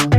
नमस्कार,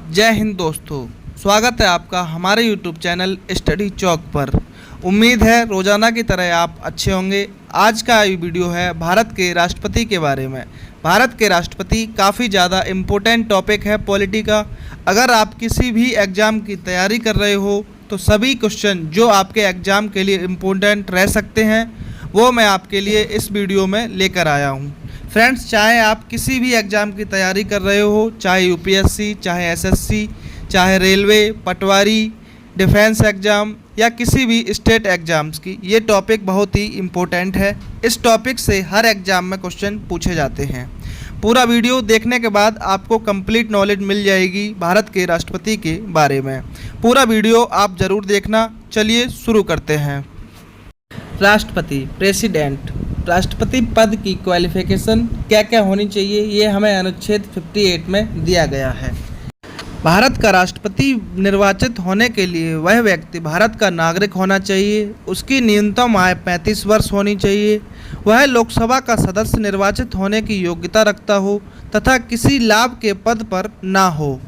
जय हिंद दोस्तों। स्वागत है आपका हमारे YouTube चैनल स्टडी चौक पर। उम्मीद है रोज़ाना की तरह आप अच्छे होंगे। आज का ये वीडियो है भारत के राष्ट्रपति के बारे में। भारत के राष्ट्रपति काफ़ी ज़्यादा इम्पोर्टेंट टॉपिक है पॉलिटी का। अगर आप किसी भी एग्ज़ाम की तैयारी कर रहे हो तो सभी क्वेश्चन जो आपके एग्ज़ाम के लिए इम्पोर्टेंट रह सकते हैं वो मैं आपके लिए इस वीडियो में लेकर आया हूँ। फ्रेंड्स, चाहे आप किसी भी एग्ज़ाम की तैयारी कर रहे हो, चाहे यूपीएससी, चाहे एसएससी, चाहे रेलवे, पटवारी, डिफेंस एग्ज़ाम या किसी भी स्टेट एग्ज़ाम्स की, ये टॉपिक बहुत ही इम्पोर्टेंट है। इस टॉपिक से हर एग्ज़ाम में क्वेश्चन पूछे जाते हैं। पूरा वीडियो देखने के बाद आपको कंप्लीट नॉलेज मिल जाएगी भारत के राष्ट्रपति के बारे में। पूरा वीडियो आप ज़रूर देखना। चलिए शुरू करते हैं। राष्ट्रपति, प्रेसिडेंट, राष्ट्रपति पद की क्वालिफिकेशन क्या क्या होनी चाहिए, ये हमें अनुच्छेद 58 में दिया गया है। भारत का राष्ट्रपति निर्वाचित होने के लिए वह व्यक्ति भारत का नागरिक होना चाहिए, उसकी न्यूनतम आय 35 वर्ष होनी चाहिए, वह लोकसभा का सदस्य निर्वाचित होने की योग्यता रखता हो तथा किसी लाभ के पद पर ना हो।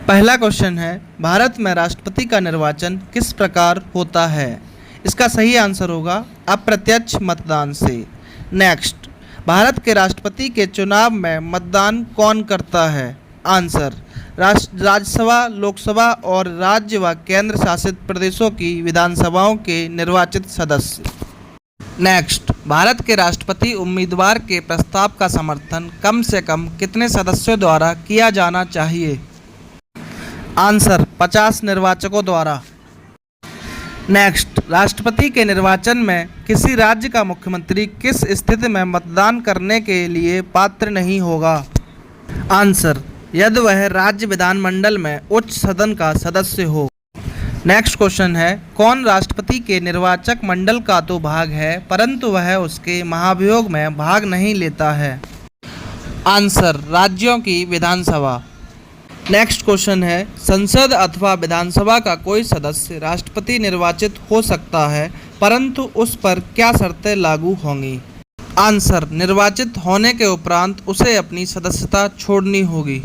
पहला क्वेश्चन है, भारत में राष्ट्रपति का निर्वाचन किस प्रकार होता है? इसका सही आंसर होगा अप्रत्यक्ष मतदान से। नेक्स्ट, भारत के राष्ट्रपति के चुनाव में मतदान कौन करता है? आंसर, राज्यसभा, लोकसभा और राज्य व केंद्र शासित प्रदेशों की विधानसभाओं के निर्वाचित सदस्य। नेक्स्ट, भारत के राष्ट्रपति उम्मीदवार के प्रस्ताव का समर्थन कम से कम कितने सदस्यों द्वारा किया जाना चाहिए? आंसर, 50 निर्वाचकों द्वारा। नेक्स्ट, राष्ट्रपति के निर्वाचन में किसी राज्य का मुख्यमंत्री किस स्थिति में मतदान करने के लिए पात्र नहीं होगा? आंसर, यदि वह राज्य विधानमंडल में उच्च सदन का सदस्य हो। नेक्स्ट क्वेश्चन है, कौन राष्ट्रपति के निर्वाचक मंडल का तो भाग है परंतु वह उसके महाभियोग में भाग नहीं लेता है? आंसर, राज्यों की विधानसभा। नेक्स्ट क्वेश्चन है, संसद अथवा विधानसभा का कोई सदस्य राष्ट्रपति निर्वाचित हो सकता है परंतु उस पर क्या शर्तें लागू होंगी? आंसर, निर्वाचित होने के उपरांत उसे अपनी सदस्यता छोड़नी होगी।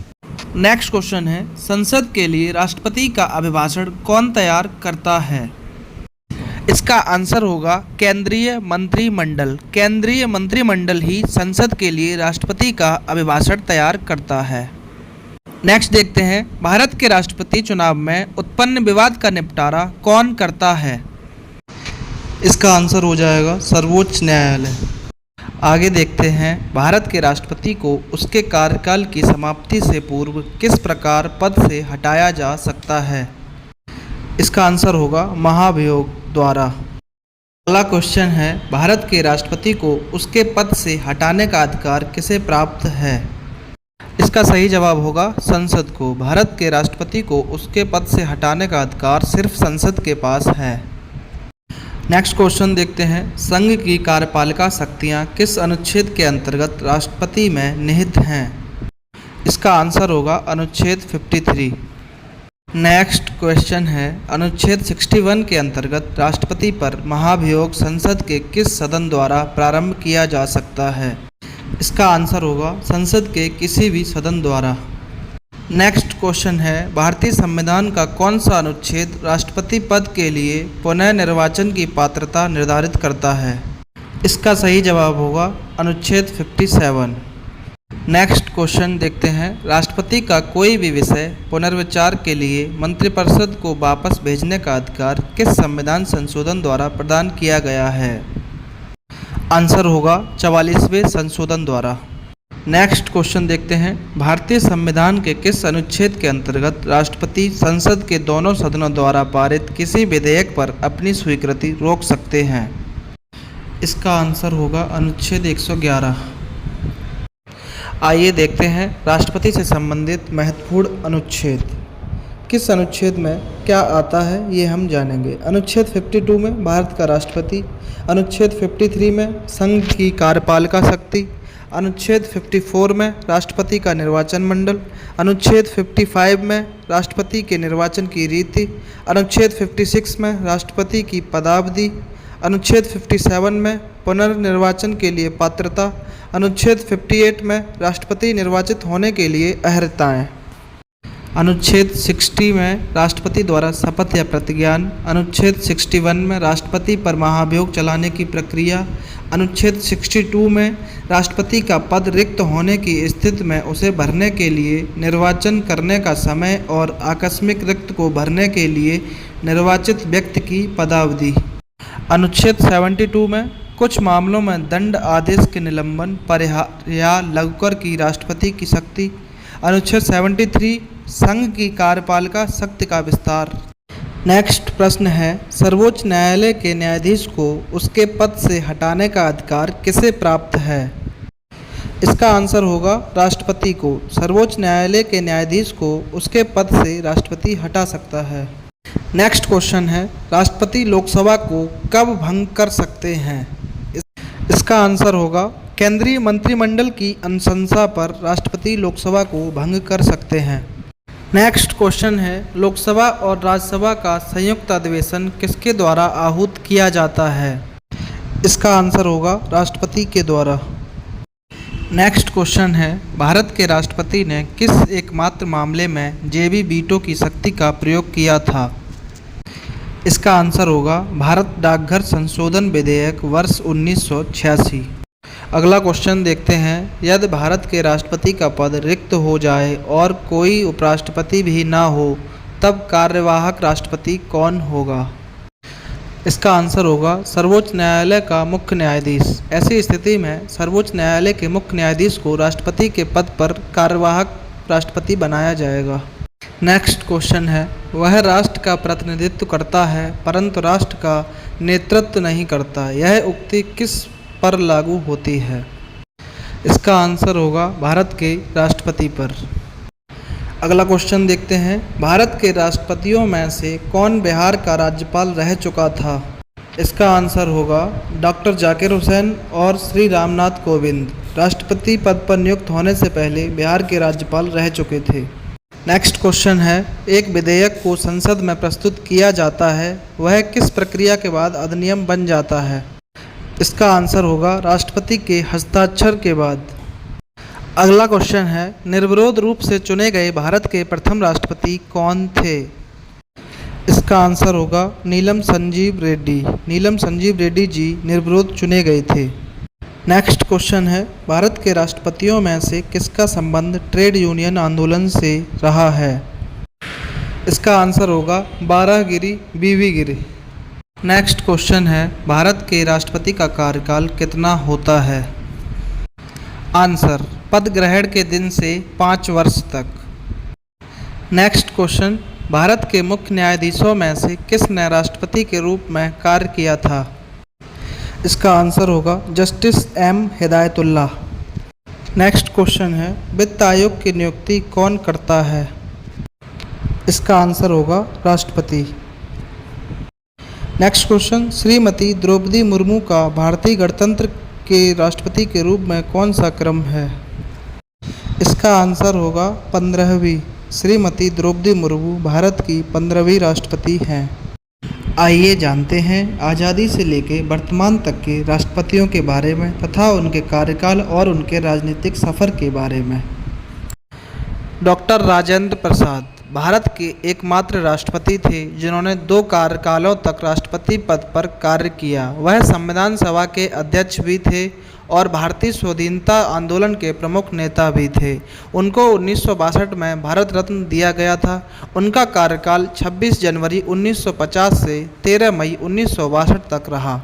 नेक्स्ट क्वेश्चन है, संसद के लिए राष्ट्रपति का अभिभाषण कौन तैयार करता है? इसका आंसर होगा केंद्रीय मंत्रिमंडल। केंद्रीय मंत्रिमंडल ही संसद के लिए राष्ट्रपति का अभिभाषण तैयार करता है। नेक्स्ट देखते हैं, भारत के राष्ट्रपति चुनाव में उत्पन्न विवाद का निपटारा कौन करता है? इसका आंसर हो जाएगा सर्वोच्च न्यायालय। आगे देखते हैं, भारत के राष्ट्रपति को उसके कार्यकाल की समाप्ति से पूर्व किस प्रकार पद से हटाया जा सकता है? इसका आंसर होगा महाभियोग द्वारा। अगला क्वेश्चन है, भारत के राष्ट्रपति को उसके पद से हटाने का अधिकार किसे प्राप्त है? इसका सही जवाब होगा संसद को। भारत के राष्ट्रपति को उसके पद से हटाने का अधिकार सिर्फ संसद के पास है। नेक्स्ट क्वेश्चन देखते हैं, संघ की कार्यपालिका शक्तियां किस अनुच्छेद के अंतर्गत राष्ट्रपति में निहित हैं? इसका आंसर होगा अनुच्छेद 53। नेक्स्ट क्वेश्चन है, अनुच्छेद 61 के अंतर्गत राष्ट्रपति पर महाभियोग संसद के किस सदन द्वारा प्रारंभ किया जा सकता है? इसका आंसर होगा संसद के किसी भी सदन द्वारा। नेक्स्ट क्वेश्चन है, भारतीय संविधान का कौन सा अनुच्छेद राष्ट्रपति पद के लिए पुनः निर्वाचन की पात्रता निर्धारित करता है? इसका सही जवाब होगा अनुच्छेद 57। नेक्स्ट क्वेश्चन देखते हैं, राष्ट्रपति का कोई भी विषय पुनर्विचार के लिए मंत्रिपरिषद को वापस भेजने का अधिकार किस संविधान संशोधन द्वारा प्रदान किया गया है? आंसर होगा 44वें संशोधन द्वारा। नेक्स्ट क्वेश्चन देखते हैं, भारतीय संविधान के किस अनुच्छेद के अंतर्गत राष्ट्रपति संसद के दोनों सदनों द्वारा पारित किसी विधेयक पर अपनी स्वीकृति रोक सकते हैं? इसका आंसर होगा अनुच्छेद 111। आइए देखते हैं राष्ट्रपति से संबंधित महत्वपूर्ण अनुच्छेद। किस अनुच्छेद में क्या आता है ये हम जानेंगे। अनुच्छेद 52 में भारत का राष्ट्रपति, अनुच्छेद 53 में संघ की कार्यपालिका शक्ति, अनुच्छेद 54 में राष्ट्रपति का निर्वाचन मंडल, अनुच्छेद 55 में राष्ट्रपति के निर्वाचन की रीति, अनुच्छेद 56 में राष्ट्रपति की पदावधि, अनुच्छेद 57 में पुनर्निर्वाचन के लिए पात्रता, अनुच्छेद 58 में राष्ट्रपति निर्वाचित होने के लिए अर्हताएँ, अनुच्छेद 60 में राष्ट्रपति द्वारा शपथ या प्रतिज्ञान, अनुच्छेद 61 में राष्ट्रपति पर महाभियोग चलाने की प्रक्रिया, अनुच्छेद 62 में राष्ट्रपति का पद रिक्त होने की स्थिति में उसे भरने के लिए निर्वाचन करने का समय और आकस्मिक रिक्त को भरने के लिए निर्वाचित व्यक्ति की पदावधि, अनुच्छेद 72 में कुछ मामलों में दंड आदेश के निलंबन, परिहार या लघुकर की राष्ट्रपति की शक्ति, अनुच्छेद 73 संघ की कार्यपालिका शक्ति का विस्तार। नेक्स्ट प्रश्न है, सर्वोच्च न्यायालय के न्यायाधीश को उसके पद से हटाने का अधिकार किसे प्राप्त है? इसका आंसर होगा राष्ट्रपति को। सर्वोच्च न्यायालय के न्यायाधीश को उसके पद से राष्ट्रपति हटा सकता है। नेक्स्ट क्वेश्चन है, राष्ट्रपति लोकसभा को कब भंग कर सकते हैं? इसका आंसर होगा केंद्रीय मंत्रिमंडल की अनुशंसा पर राष्ट्रपति लोकसभा को भंग कर सकते हैं। नेक्स्ट क्वेश्चन है, लोकसभा और राज्यसभा का संयुक्त अधिवेशन किसके द्वारा आहूत किया जाता है? इसका आंसर होगा राष्ट्रपति के द्वारा। नेक्स्ट क्वेश्चन है, भारत के राष्ट्रपति ने किस एकमात्र मामले में जेबी वीटो की शक्ति का प्रयोग किया था? इसका आंसर होगा भारत डाकघर संशोधन विधेयक वर्ष 1986। अगला क्वेश्चन देखते हैं, यदि भारत के राष्ट्रपति का पद रिक्त हो जाए और कोई उपराष्ट्रपति भी ना हो तब कार्यवाहक राष्ट्रपति कौन होगा? इसका आंसर होगा सर्वोच्च न्यायालय का मुख्य न्यायाधीश। ऐसी स्थिति में सर्वोच्च न्यायालय के मुख्य न्यायाधीश को राष्ट्रपति के पद पर कार्यवाहक राष्ट्रपति बनाया जाएगा। नेक्स्ट क्वेश्चन है, वह राष्ट्र का प्रतिनिधित्व करता है परंतु राष्ट्र का नेतृत्व नहीं करता, यह उक्ति किस पर लागू होती है? इसका आंसर होगा भारत के राष्ट्रपति पर। अगला क्वेश्चन देखते हैं, भारत के राष्ट्रपतियों में से कौन बिहार का राज्यपाल रह चुका था? इसका आंसर होगा डॉक्टर जाकिर हुसैन और श्री रामनाथ कोविंद राष्ट्रपति पद पर नियुक्त होने से पहले बिहार के राज्यपाल रह चुके थे। नेक्स्ट क्वेश्चन है, एक विधेयक को संसद में प्रस्तुत किया जाता है, वह किस प्रक्रिया के बाद अधिनियम बन जाता है? इसका आंसर होगा राष्ट्रपति के हस्ताक्षर के बाद। अगला क्वेश्चन है, निर्विरोध रूप से चुने गए भारत के प्रथम राष्ट्रपति कौन थे? इसका आंसर होगा नीलम संजीव रेड्डी। नीलम संजीव रेड्डी जी निर्विरोध चुने गए थे। नेक्स्ट क्वेश्चन है, भारत के राष्ट्रपतियों में से किसका संबंध ट्रेड यूनियन आंदोलन से रहा है? इसका आंसर होगा बाराहगिरी बीवी गिरी। नेक्स्ट क्वेश्चन है, भारत के राष्ट्रपति का कार्यकाल कितना होता है? आंसर, पद ग्रहण के दिन से 5 वर्ष तक। नेक्स्ट क्वेश्चन, भारत के मुख्य न्यायाधीशों में से किसने राष्ट्रपति के रूप में कार्य किया था? इसका आंसर होगा justice M Hidayatullah. Next question है, वित्त आयोग की नियुक्ति कौन करता है? इसका आंसर होगा राष्ट्रपति। नेक्स्ट क्वेश्चन, श्रीमती द्रौपदी मुर्मू का भारतीय गणतंत्र के राष्ट्रपति के रूप में कौन सा क्रम है? इसका आंसर होगा 15वीं। श्रीमती द्रौपदी मुर्मू भारत की 15वीं राष्ट्रपति हैं। आइए जानते हैं आज़ादी से लेकर वर्तमान तक के राष्ट्रपतियों के बारे में तथा उनके कार्यकाल और उनके राजनीतिक सफ़र के बारे में। डॉक्टर राजेंद्र प्रसाद भारत के एकमात्र राष्ट्रपति थे जिन्होंने 2 कार्यकालों तक राष्ट्रपति पद पर कार्य किया। वह संविधान सभा के अध्यक्ष भी थे और भारतीय स्वाधीनता आंदोलन के प्रमुख नेता भी थे। उनको 1962 में भारत रत्न दिया गया था। उनका कार्यकाल 26 जनवरी 1950 से 13 मई 1962 तक रहा।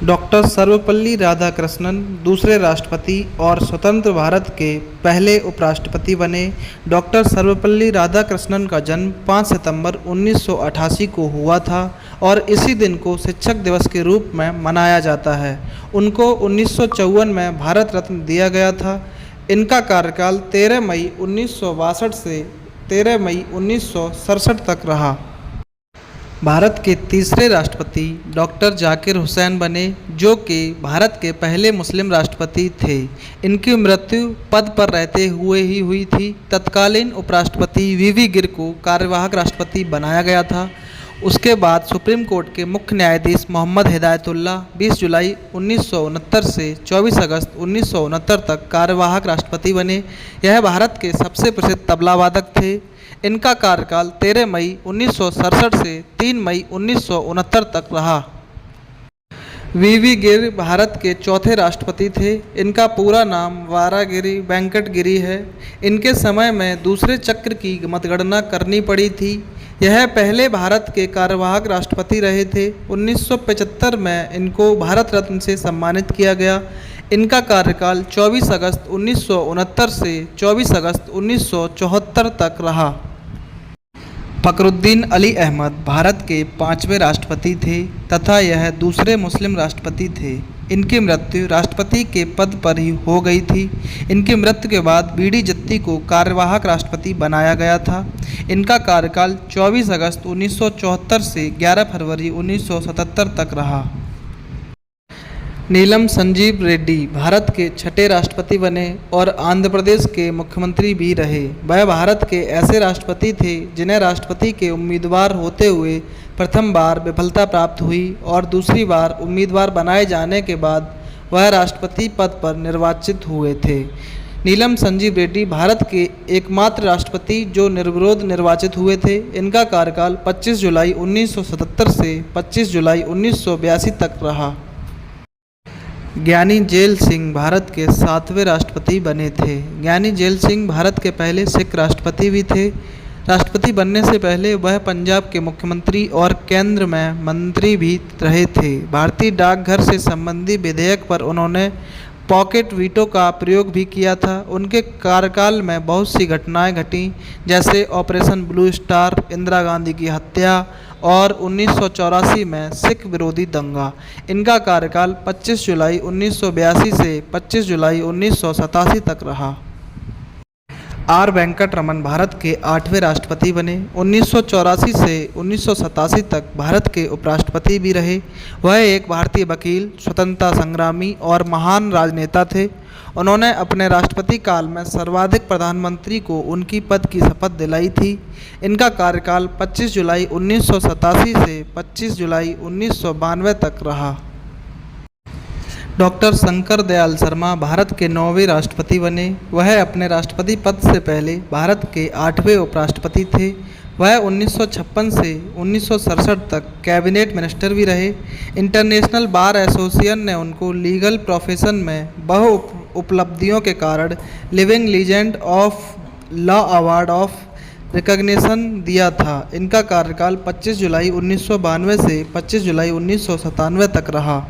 डॉक्टर सर्वपल्ली राधाकृष्णन दूसरे राष्ट्रपति और स्वतंत्र भारत के पहले उपराष्ट्रपति बने। डॉक्टर सर्वपल्ली राधाकृष्णन का जन्म 5 सितंबर 1988 को हुआ था और इसी दिन को शिक्षक दिवस के रूप में मनाया जाता है। उनको 1954 में भारत रत्न दिया गया था। इनका कार्यकाल 13 मई 1962 से 13 मई 1967 तक रहा। भारत के तीसरे राष्ट्रपति डॉक्टर जाकिर हुसैन बने, जो कि भारत के पहले मुस्लिम राष्ट्रपति थे। इनकी मृत्यु पद पर रहते हुए ही हुई थी। तत्कालीन उपराष्ट्रपति वीवी गिर को कार्यवाहक राष्ट्रपति बनाया गया था। उसके बाद सुप्रीम कोर्ट के मुख्य न्यायाधीश मोहम्मद हिदायतुल्लाह 20 जुलाई 1969 से 24 अगस्त 1969 तक कार्यवाहक राष्ट्रपति बने। यह भारत के सबसे प्रसिद्ध तबला वादक थे। इनका कार्यकाल 13 मई 1967 से 3 मई 1969 तक रहा। वीवी गिर भारत के चौथे राष्ट्रपति थे। इनका पूरा नाम वारागिरी वेंकट गिरी है। इनके समय में दूसरे चक्र की मतगणना करनी पड़ी थी। यह पहले भारत के कार्यवाहक राष्ट्रपति रहे थे। 1975 में इनको भारत रत्न से सम्मानित किया गया। इनका कार्यकाल 24 अगस्त 1969 से 24 अगस्त 1974 तक रहा। फखरुद्दीन अली अहमद भारत के 5वें राष्ट्रपति थे तथा यह दूसरे मुस्लिम राष्ट्रपति थे। इनकी मृत्यु राष्ट्रपति के पद पर ही हो गई थी। इनकी मृत्यु के बाद बीडी जत्ती को कार्यवाहक राष्ट्रपति बनाया गया था। इनका कार्यकाल 24 अगस्त 1974 से 11 फरवरी 1977 तक रहा। नीलम संजीव रेड्डी भारत के छठे राष्ट्रपति बने और आंध्र प्रदेश के मुख्यमंत्री भी रहे। वह भारत के ऐसे राष्ट्रपति थे जिन्हें राष्ट्रपति के उम्मीदवार होते हुए प्रथम बार विफलता प्राप्त हुई और दूसरी बार उम्मीदवार बनाए जाने के बाद वह राष्ट्रपति पद पर निर्वाचित हुए थे। नीलम संजीव रेड्डी भारत के एकमात्र राष्ट्रपति जो निर्विरोध निर्वाचित हुए थे। इनका कार्यकाल 25 जुलाई 1977 से 25 जुलाई 1982 तक रहा। ज्ञानी जेल सिंह भारत के 7वें राष्ट्रपति बने थे। ज्ञानी जेल सिंह भारत के पहले सिख राष्ट्रपति भी थे। राष्ट्रपति बनने से पहले वह पंजाब के मुख्यमंत्री और केंद्र में मंत्री भी रहे थे। भारतीय डाकघर से संबंधी विधेयक पर उन्होंने पॉकेट वीटो का प्रयोग भी किया था। उनके कार्यकाल में बहुत सी घटनाएं घटीं, जैसे operation blue star, Indira Gandhi की हत्या और 1984 में सिख विरोधी दंगा। इनका कार्यकाल 25 जुलाई 1982 से 25 जुलाई 1987 तक रहा। आर वेंकट रमन भारत के 8वें राष्ट्रपति बने। 1984 से 1987 तक भारत के उपराष्ट्रपति भी रहे। वह एक भारतीय वकील, स्वतंत्रता संग्रामी और महान राजनेता थे। उन्होंने अपने राष्ट्रपति काल में सर्वाधिक प्रधानमंत्री को उनकी पद की शपथ दिलाई थी। इनका कार्यकाल 25 जुलाई 1987 से 25 जुलाई 1992 तक रहा। डॉक्टर शंकर दयाल शर्मा भारत के 9वें राष्ट्रपति बने। वह अपने राष्ट्रपति पद से पहले भारत के 8वें उपराष्ट्रपति थे। वह 1956 से 1967 तक कैबिनेट मिनिस्टर भी रहे। इंटरनेशनल बार एसोसिएशन ने उनको लीगल प्रोफेशन में बहु उपलब्धियों के कारण living legend of law award of recognition दिया था। इनका कार्यकाल 25 जुलाई 1992 से 25 जुलाई 1997 तक रहा।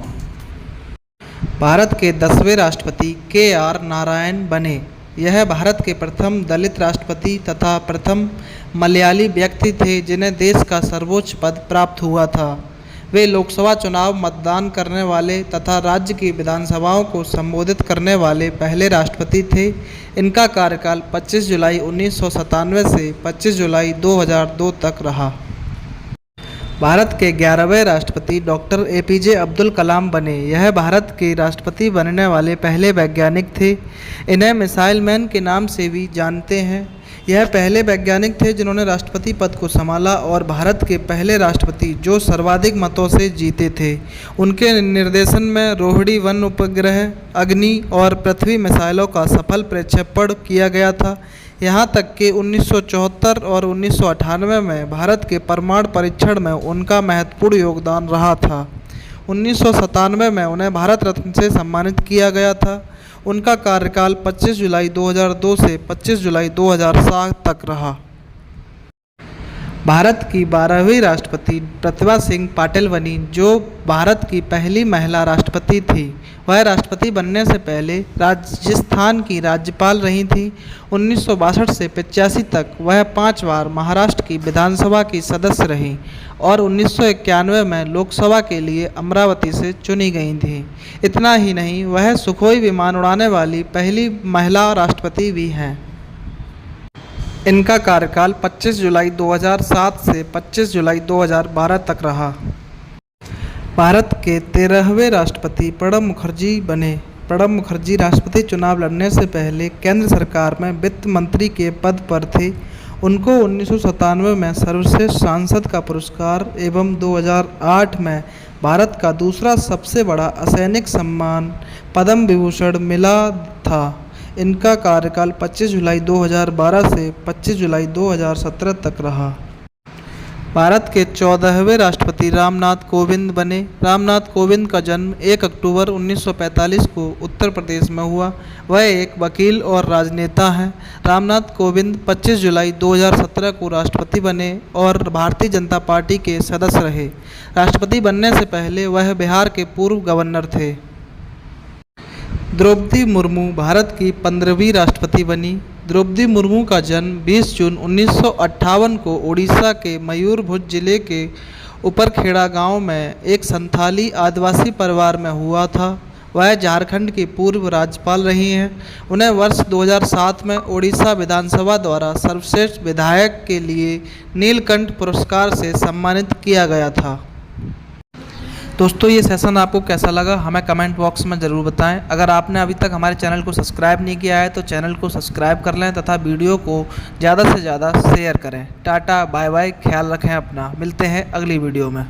भारत के 10वें राष्ट्रपति के.आर. नारायण बने। यह भारत के प्रथम दलित राष्ट्रपति तथा प्रथम मलयाली व्यक्ति थे जिन्हें देश का सर्वोच्च पद प्राप्त हुआ था। वे लोकसभा चुनाव मतदान करने वाले तथा राज्य की विधानसभाओं को संबोधित करने वाले पहले राष्ट्रपति थे। इनका कार्यकाल 25 जुलाई 1997 से 25 जुलाई 2002 तक रहा। भारत के 11वें राष्ट्रपति डॉक्टर ए.पी.जे. अब्दुल कलाम बने। यह भारत के राष्ट्रपति बनने वाले पहले वैज्ञानिक थे। इन्हें मिसाइल मैन के नाम से भी जानते हैं। यह पहले वैज्ञानिक थे जिन्होंने राष्ट्रपति पद को संभाला और भारत के पहले राष्ट्रपति जो सर्वाधिक मतों से जीते थे। उनके निर्देशन में रोहिणी 1 उपग्रह, अग्नि और पृथ्वी मिसाइलों का सफल प्रक्षेपण किया गया था। यहाँ तक कि 1974 और 1998 में भारत के परमाणु परीक्षण में उनका महत्वपूर्ण योगदान रहा था। 1997 में उन्हें भारत रत्न से सम्मानित किया गया था। उनका कार्यकाल 25 जुलाई 2002 से 25 जुलाई 2007 तक रहा। भारत की 12वीं राष्ट्रपति प्रतिभा सिंह पाटिल बनी, जो भारत की पहली महिला राष्ट्रपति थी। वह राष्ट्रपति बनने से पहले राजस्थान की राज्यपाल रही थी। 1962 से 85 तक वह 5 बार महाराष्ट्र की विधानसभा की सदस्य रहीं और 1991 में लोकसभा के लिए अमरावती से चुनी गई थीं। इतना ही नहीं, वह सुखोई विमान उड़ाने वाली पहली महिला राष्ट्रपति भी हैं। इनका कार्यकाल 25 जुलाई 2007 से 25 जुलाई 2012 तक रहा। भारत के 13वें राष्ट्रपति प्रणब मुखर्जी बने। प्रणब मुखर्जी राष्ट्रपति चुनाव लड़ने से पहले केंद्र सरकार में वित्त मंत्री के पद पर थे। उनको 1997 में सर्वश्रेष्ठ सांसद का पुरस्कार एवं 2008 में भारत का दूसरा सबसे बड़ा असैनिक सम्मान पद्म विभूषण मिला था। इनका कार्यकाल 25 जुलाई 2012 से 25 जुलाई 2017 तक रहा। भारत के 14वें राष्ट्रपति रामनाथ कोविंद बने। रामनाथ कोविंद का जन्म 1 अक्टूबर 1945 को उत्तर प्रदेश में हुआ। वह एक वकील और राजनेता हैं। रामनाथ कोविंद 25 जुलाई 2017 को राष्ट्रपति बने और भारतीय जनता पार्टी के सदस्य रहे। राष्ट्रपति बनने से पहले वह बिहार के पूर्व गवर्नर थे। द्रौपदी मुर्मू भारत की 15वीं राष्ट्रपति बनी। द्रौपदी मुर्मू का जन्म 20 जून 1958 को उड़ीसा के मयूरभंज जिले के उपरखेड़ा गांव में एक संथाली आदिवासी परिवार में हुआ था। वह झारखंड की पूर्व राज्यपाल रही हैं। उन्हें वर्ष 2007 में ओडिशा विधानसभा द्वारा सर्वश्रेष्ठ विधायक के लिए नीलकंठ पुरस्कार से सम्मानित किया गया था। दोस्तों, ये सेशन आपको कैसा लगा हमें कमेंट बॉक्स में ज़रूर बताएं। अगर आपने अभी तक हमारे चैनल को सब्सक्राइब नहीं किया है तो चैनल को सब्सक्राइब कर लें तथा वीडियो को ज़्यादा से ज़्यादा शेयर करें। टाटा बाय बाय, ख्याल रखें अपना। मिलते हैं अगली वीडियो में।